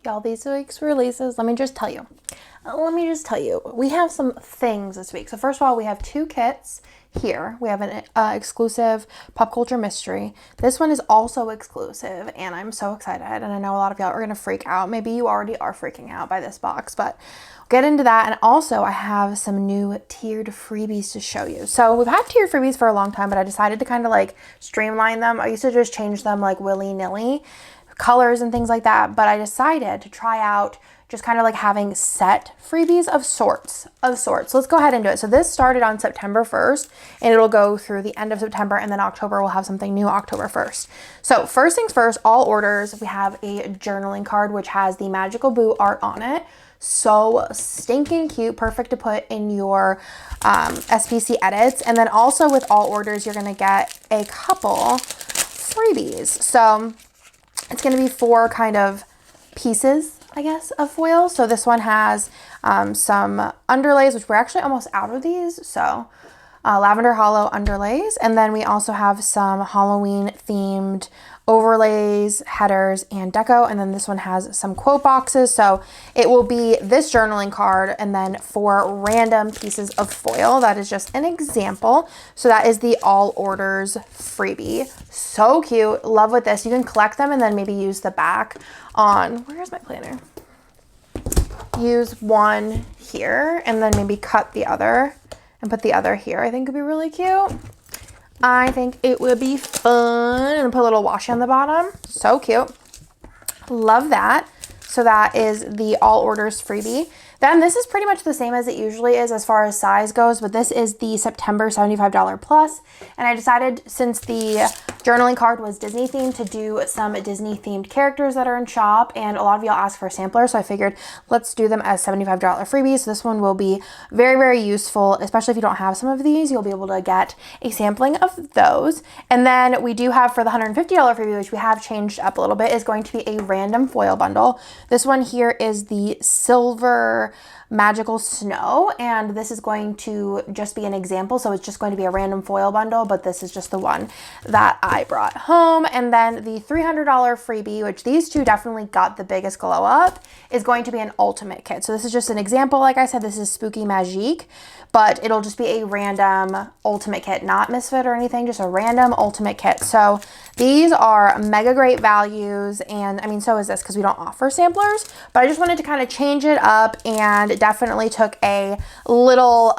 Y'all, these week's releases, let me just tell you, we have some things this week. So first of all, we have 2 kits here. We have an exclusive pop culture mystery. This one is also exclusive, and I'm so excited. And I know a lot of y'all are gonna freak out. Maybe you already are freaking out by this box, but we'll get into that. And also, I have some new tiered freebies to show you. So we've had tiered freebies for a long time, but I decided to kind of like streamline them. I used to just change them like willy-nilly, colors and things like that, but I decided to try out just kind of like having set freebies of sorts. So let's go ahead and do it. So this started on September 1st and it'll go through the end of September, and then October we'll have something new October 1st. So first things first, all orders, we have a journaling card which has the Magical Boo art on it. So stinking cute, perfect to put in your SPC edits. And then also with all orders, you're gonna get a couple freebies. So it's going to be 4 kind of pieces, I guess, of foil. So this one has some underlays, which we're actually almost out of these. So lavender hollow underlays. And then we also have some Halloween themed overlays, headers, and deco. And then this one has some quote boxes. So it will be this journaling card and then 4 random pieces of foil. That is just an example. So that is the all orders freebie. So cute. Love with this. You can collect them and then maybe use the back on, where's my planner? Use one here and then maybe cut the other and put the other here. I think would be really cute. I think it would be fun, and put a little washi on the bottom. So cute. Love that. So that is the all orders freebie. Then this is pretty much the same as it usually is as far as size goes, but this is the September $75 plus. And I decided, since the journaling card was Disney themed, to do some Disney themed characters that are in shop, and a lot of y'all asked for samplers, so I figured let's do them as $75 freebies. So this one will be very, very useful, especially if you don't have some of these. You'll be able to get a sampling of those. And then we do have, for the $150 freebie, which we have changed up a little bit, is going to be a random foil bundle. This one here is the silver magical snow, and this is going to just be an example, so it's just going to be a random foil bundle, but this is just the one that I brought home. And then the $300 freebie, which these 2 definitely got the biggest glow up, is going to be an ultimate kit. So this is just an example. Like I said, this is Spooky Magique, but it'll just be a random ultimate kit, not Misfit or anything, just a random ultimate kit. So these are mega great values, and I mean, so is this, because we don't offer samplers, but I just wanted to kind of change it up, and definitely took a little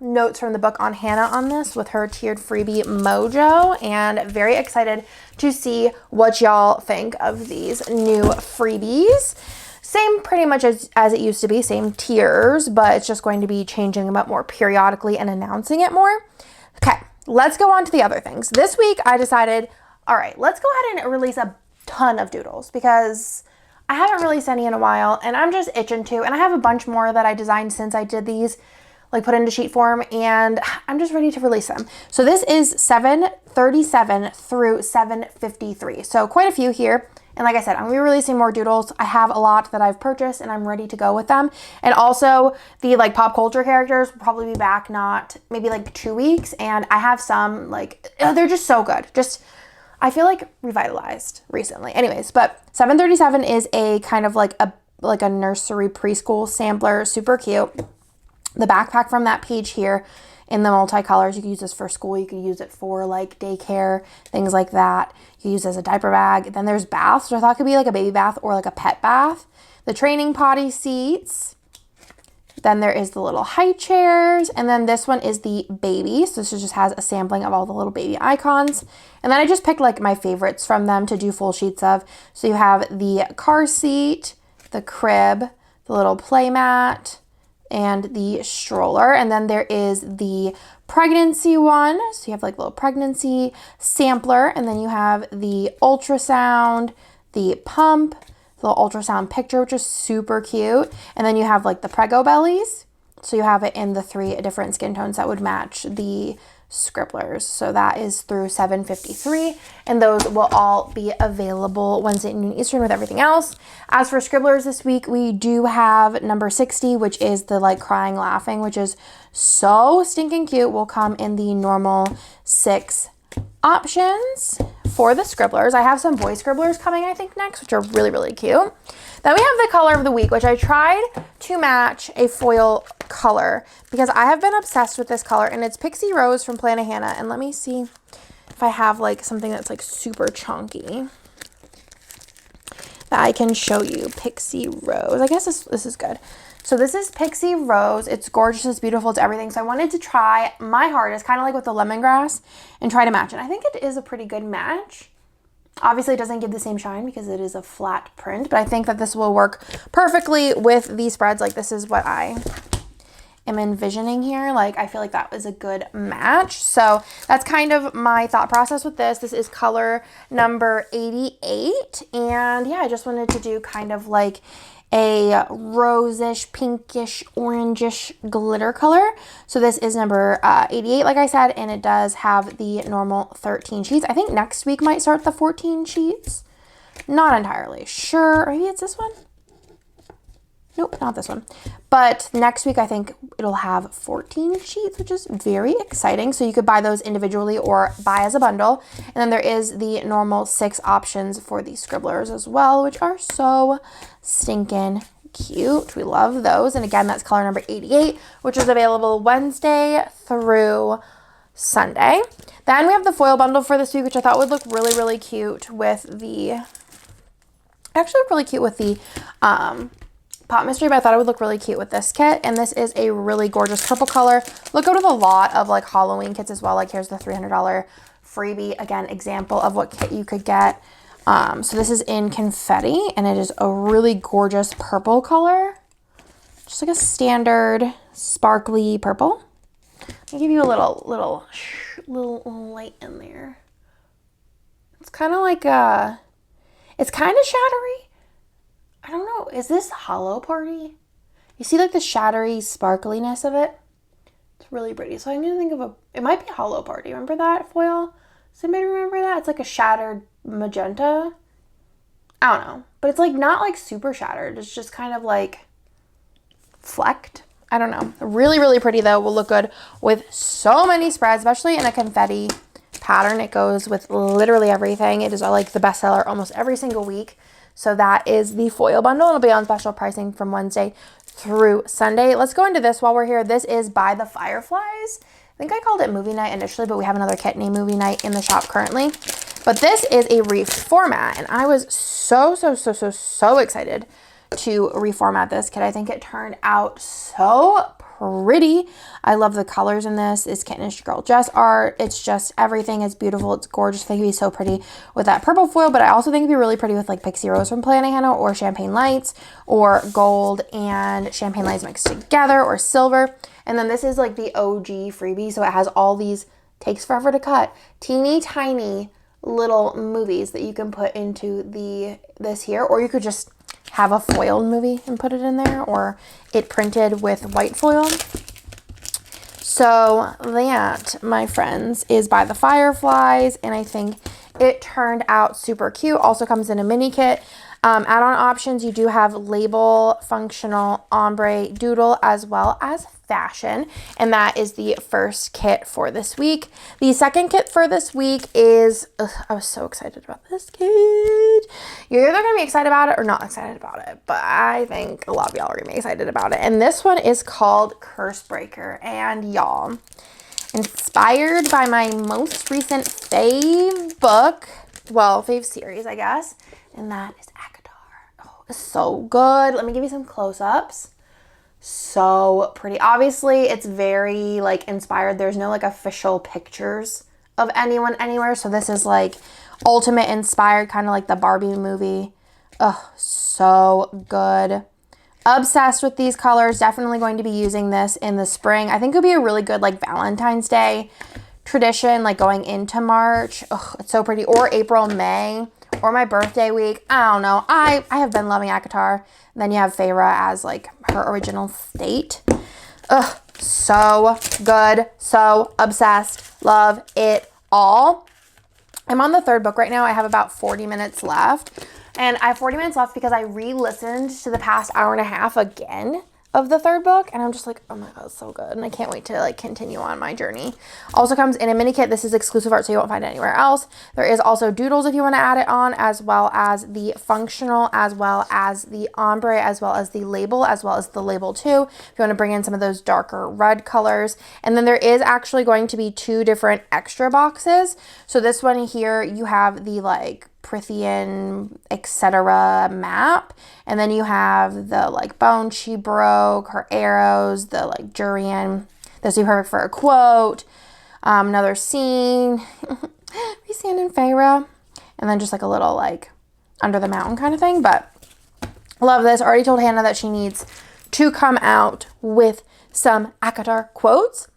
notes from the book on Hannah on this with her tiered freebie mojo, and very excited to see what y'all think of these new freebies. Same pretty much as it used to be, same tiers, but it's just going to be changing them up more periodically and announcing it more. Okay, let's go on to the other things. This week I decided, all right, let's go ahead and release a ton of doodles, because I haven't released any in a while and I'm just itching to, and I have a bunch more that I designed since I did these, like put into sheet form, and I'm just ready to release them. So this is 737 through 753. So quite a few here. And like I said, I'm gonna be releasing more doodles. I have a lot that I've purchased and I'm ready to go with them. And also the like pop culture characters will probably be back, not maybe like 2 weeks. And I have some like, they're just so good. Just, I feel like revitalized recently. Anyways, but 737 is a kind of like a nursery preschool sampler, super cute. The backpack from that page here in the multicolors, you can use this for school, you can use it for like daycare, things like that. You can use it as a diaper bag. Then there's baths, which I thought could be like a baby bath or like a pet bath. The training potty seats. Then there is the little high chairs. And then this one is the baby. So this just has a sampling of all the little baby icons. And then I just picked like my favorites from them to do full sheets of. So you have the car seat, the crib, the little play mat, and the stroller. And then there is the pregnancy one. So you have like a little pregnancy sampler. And then you have the ultrasound, the pump, the little ultrasound picture, which is super cute. And then you have like the Prego bellies. So you have it in the 3 different skin tones that would match the Scribblers. So that is through 753, and those will all be available Wednesday noon Eastern with everything else. As for Scribblers this week, we do have number 60, which is the like crying laughing, which is so stinking cute. Will come in the normal 6 options for the Scribblers. I have some boy Scribblers coming, I think, next, which are really, really cute. Then we have the color of the week, which I tried to match a foil color because I have been obsessed with this color, and it's Pixie Rose from Planet Hannah. And let me see if I have like something that's like super chunky that I can show you. Pixie Rose. I guess this is good. So this is Pixie Rose. It's gorgeous, it's beautiful, it's everything. So I wanted to try my hardest, kind of like with the lemongrass, and try to match it. I think it is a pretty good match. Obviously, it doesn't give the same shine because it is a flat print, but I think that this will work perfectly with these spreads. Like, this is what I am envisioning here. Like, I feel like that was a good match. So that's kind of my thought process with this. This is color number 88. And yeah, I just wanted to do kind of like a rosish, pinkish, orangish glitter color. So this is number 88, like I said, and it does have the normal 13 sheets. I think next week might start the 14 sheets. Not entirely sure. Maybe it's this one. Nope, not this one. But next week, I think it'll have 14 sheets, which is very exciting. So you could buy those individually or buy as a bundle. And then there is the normal 6 options for the scribblers as well, which are so stinking cute. We love those. And again, that's color number 88, which is available Wednesday through Sunday. Then we have the foil bundle for this week, which I thought would look really, really cute with the, actually look really cute with the, Pop Mystery, but I thought it would look really cute with this kit. And this is a really gorgeous purple color. Look good with a lot of like Halloween kits as well. Like here's the $300 freebie, again, example of what kit you could get. So this is in confetti, and it is a really gorgeous purple color. Just like a standard sparkly purple. I'll give you a little light in there. It's kind of like it's kind of shattery. I don't know. Is this Hollow Party? You see like the shattery sparkliness of it? It's really pretty. So I'm going to think of it might be Hollow Party. Remember that foil? Does anybody remember that? It's like a shattered magenta. I don't know. But it's like not like super shattered. It's just kind of like flecked. I don't know. Really, really pretty though. Will look good with so many spreads, especially in a confetti pattern. It goes with literally everything. It is like the bestseller almost every single week. So that is the foil bundle. It'll be on special pricing from Wednesday through Sunday. Let's go into this while we're here. This is By the Fireflies. I think I called it Movie Night initially, but we have another kit named Movie Night in the shop currently. But this is a reformat, and I was so excited to reformat this kit. I think it turned out so pretty. I love the colors in this. It's Kittenish Girl Dress art. It's just everything is beautiful. It's gorgeous. I think it'd be so pretty with that purple foil, but I also think it'd be really pretty with like Pixie Rose from Planet Hannah or Champagne Lights or gold and Champagne Lights mixed together or silver. And then this is like the OG freebie. So it has all these, takes forever to cut, teeny tiny little movies that you can put into this here, or you could just have a foiled movie and put it in there, or it printed with white foil. So that, my friends, is By the Fireflies, and I think it turned out super cute. Also comes in a mini kit. Add-on options, you do have label, functional, ombre, doodle, as well as fashion, and that is the first kit for this week. The second kit for this week is, I was so excited about this kit. You're either going to be excited about it or not excited about it, but I think a lot of y'all are going to be excited about it. And this one is called Curse Breaker, and y'all, inspired by my most recent fave book, well, fave series, I guess, and that is ACOTAR. Oh, it's so good. Let me give you some close-ups. So pretty. Obviously, it's very like inspired. There's no like official pictures of anyone anywhere. So this is like ultimate inspired, kind of like the Barbie movie. Oh, so good. Obsessed with these colors. Definitely going to be using this in the spring. I think it would be a really good like Valentine's Day tradition, like going into March. Oh, it's so pretty. Or April, May, or my birthday week. I don't know. I have been loving ACOTAR. And then you have Feyre as like her original state. Ugh, so good. So obsessed. Love it all. I'm on the third book right now. I have about 40 minutes left. And I have 40 minutes left because I re-listened to the past hour and a half again. of the third book, and I'm just like, oh my god, it's so good, and I can't wait to like continue on my journey. Also comes in a mini kit. This is exclusive art, so you won't find it anywhere else. There is also Doodles if you want to add it on, as well as the functional, as well as the ombre, as well as the label, as well as the label 2 if you want to bring in some of those darker red colors. And then there is actually going to be 2 different extra boxes. So this one here, you have the like Prithian, etc. map, and then you have the like bone she broke, her arrows, the like Jurian. This would be perfect for a quote. Another scene, Rhysand and Feyre, and then just like a little like under the mountain kind of thing. But love this. Already told Hannah that she needs to come out with some ACOTAR quotes.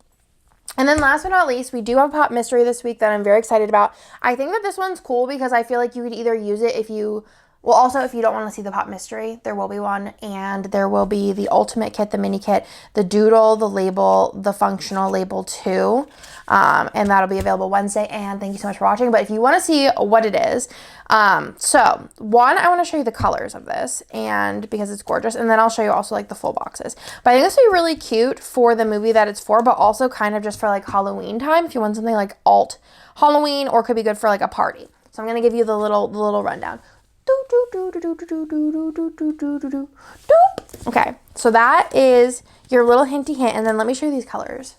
And then last but not least, we do have a pop mystery this week that I'm very excited about. I think that this one's cool because I feel like you could either use it if you, well, also if you don't want to see the pop mystery, there will be one. And there will be the ultimate kit, the mini kit, the doodle, the label, the functional label 2. And that'll be available Wednesday. And thank you so much for watching. But if you want to see what it is, so one, I want to show you the colors of this, and because it's gorgeous, and then I'll show you also like the full boxes. But I think this would be really cute for the movie that it's for, but also kind of just for like Halloween time if you want something like alt Halloween, or could be good for like a party. So I'm gonna give you the little rundown. Okay, so that is your little hinty hint, and then let me show you these colors.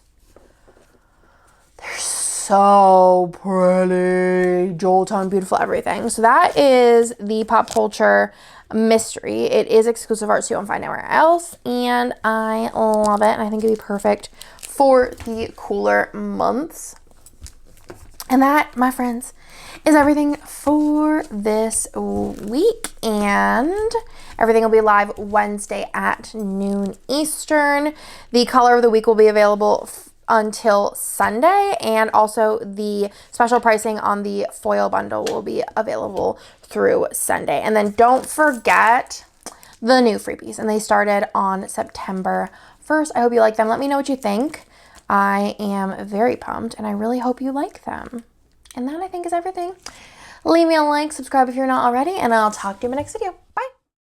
They're so pretty, jewel tone, beautiful, everything. So that is the pop culture mystery. It is exclusive art, so you won't find anywhere else, and I love it, and I think it'd be perfect for the cooler months. And that, my friends, is everything for this week, and everything will be live Wednesday at noon Eastern. The color of the week will be available until Sunday, and also the special pricing on the foil bundle will be available through Sunday. And then don't forget the new freebies, and they started on September 1st. I hope you like them. Let me know what you think. I am very pumped, and I really hope you like them. And that, I think, is everything. Leave me a like, subscribe if you're not already, and I'll talk to you in my next video.